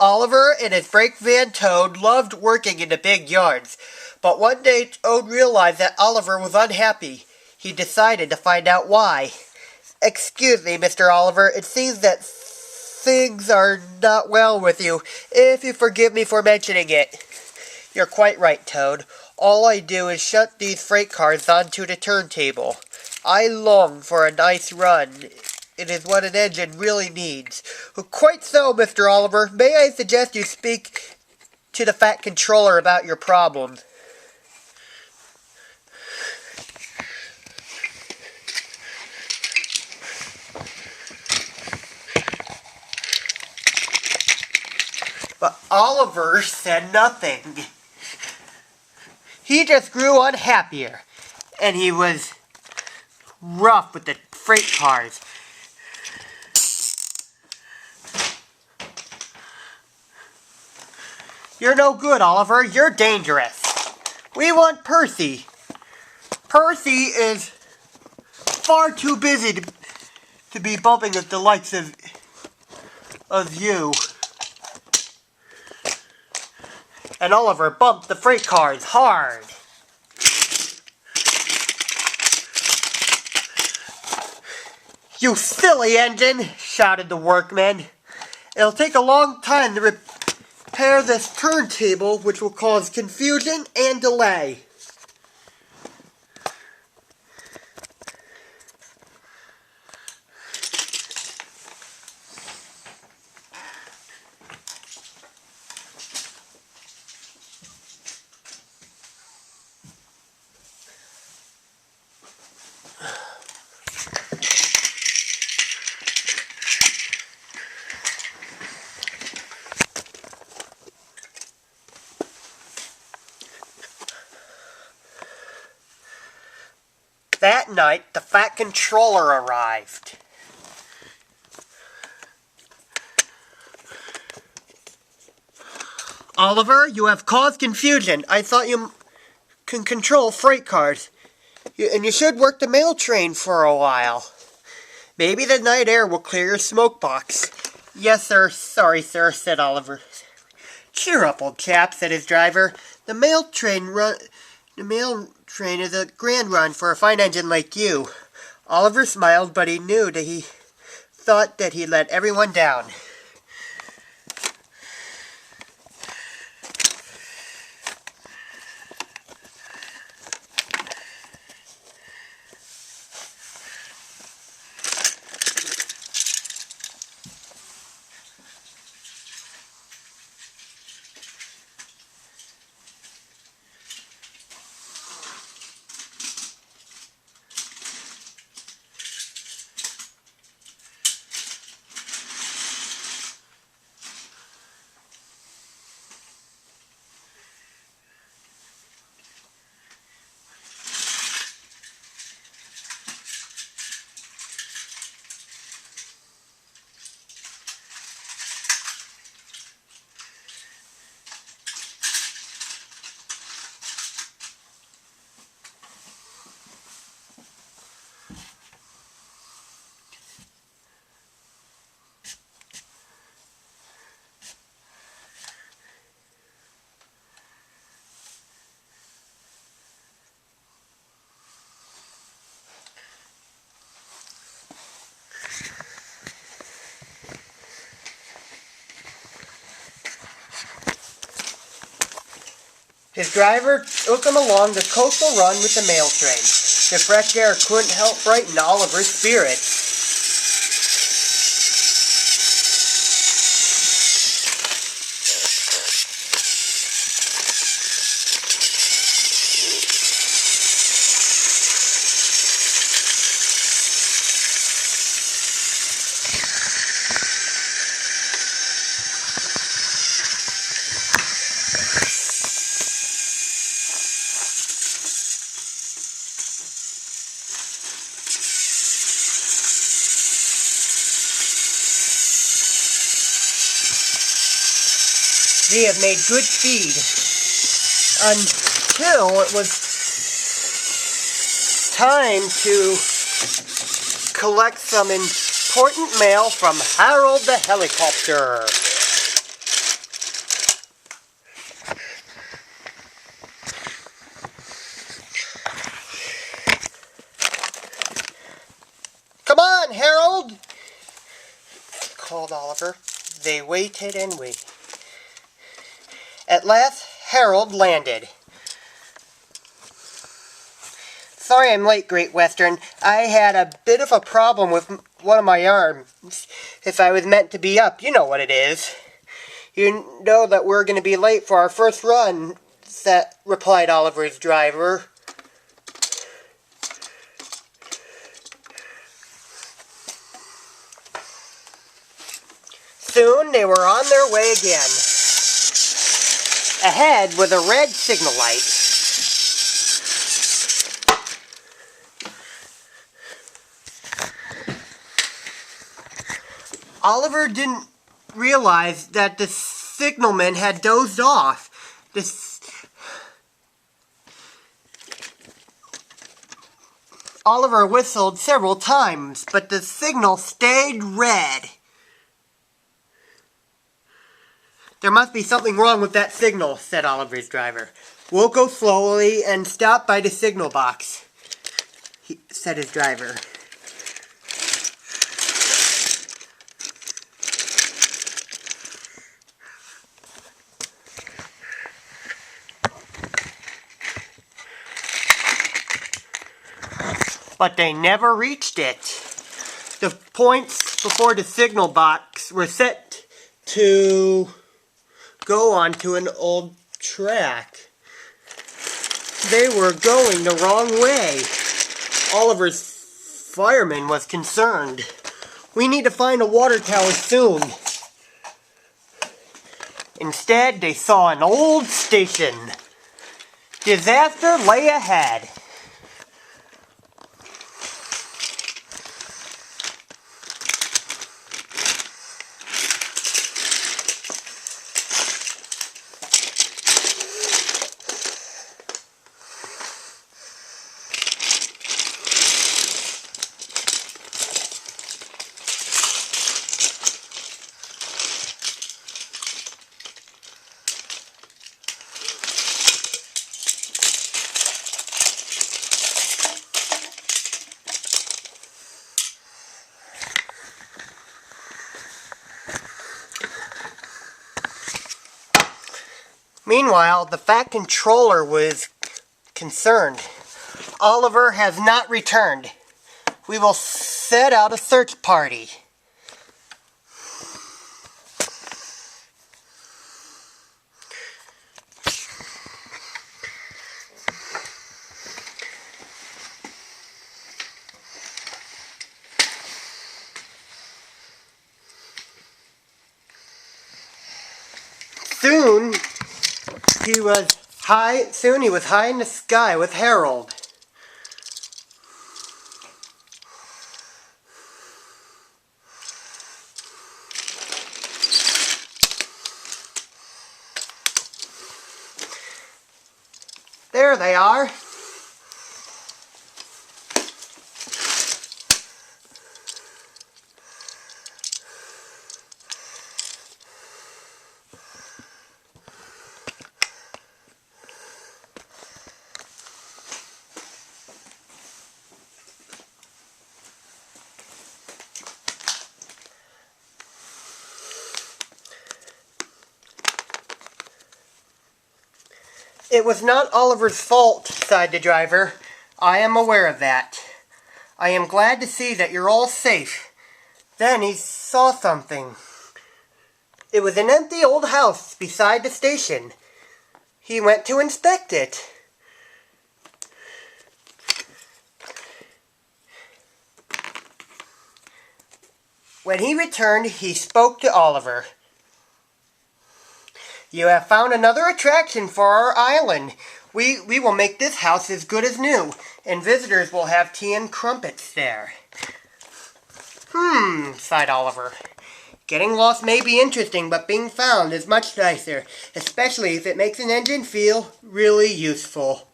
Oliver and his brake van Toad loved working in the big yards, but one day Toad realized that Oliver was unhappy. He decided to find out why. "Excuse me, Mr. Oliver, it seems that things are not well with you, if you forgive me for mentioning it." "You're quite right, Toad. All I do is shut these freight cars onto the turntable. I long for a nice run. It is what an engine really needs." "Quite so, Mr. Oliver. May I suggest you speak to the Fat Controller about your problem?" But Oliver said nothing. He just grew unhappier, and he was rough with the freight cars. "You're no good, Oliver. You're dangerous. We want Percy. Percy is far too busy to be bumping with the likes of you." And Oliver bumped the freight cars hard. "You silly engine!" shouted the workmen. "It'll take a long time to repair this turntable, which will cause confusion and delay." That night, the Fat Controller arrived. "Oliver, you have caused confusion. I thought you can control freight cars. And you should work the mail train for a while. Maybe the night air will clear your smoke box." "Yes, sir. Sorry, sir," said Oliver. "Cheer up, old chap," said his driver. The mail train is a grand run for a fine engine like you." Oliver smiled, but he knew that he thought that he let everyone down. His driver took him along the coastal run with the mail train. The fresh air couldn't help brighten Oliver's spirits. They have made good speed until it was time to collect some important mail from Harold the helicopter. grumbled Oliver. They waited and waited. At last, Harold landed. Sorry I'm late, Great Western. I had a bit of a problem with one of my arms. If I was meant to be up, you know what it is. You know that we're going to be late for our first run, replied Oliver's driver. Soon they were on their way again. Ahead was a red signal light. Oliver didn't realize that the signalman had dozed off. Oliver whistled several times, but the signal stayed red. There must be something wrong with that signal, said Oliver's driver. We'll go slowly and stop by the signal box, said his driver. But they never reached it. The points before the signal box were set to go onto an old track. They were going the wrong way. Oliver's fireman was concerned. We need to find a water tower soon. Instead, they saw an old station. Disaster lay ahead. Meanwhile, the Fat Controller was concerned. Oliver has not returned. We will set out a search party. Soon he was high in the sky with Harold. There they are. It was not Oliver's fault, sighed the driver. I am aware of that. I am glad to see that you're all safe. Then he saw something. It was an empty old house beside the station. He went to inspect it. When he returned, he spoke to Oliver. You have found another attraction for our island. We will make this house as good as new, and visitors will have tea and crumpets there. Sighed Oliver. Getting lost may be interesting, but being found is much nicer, especially if it makes an engine feel really useful.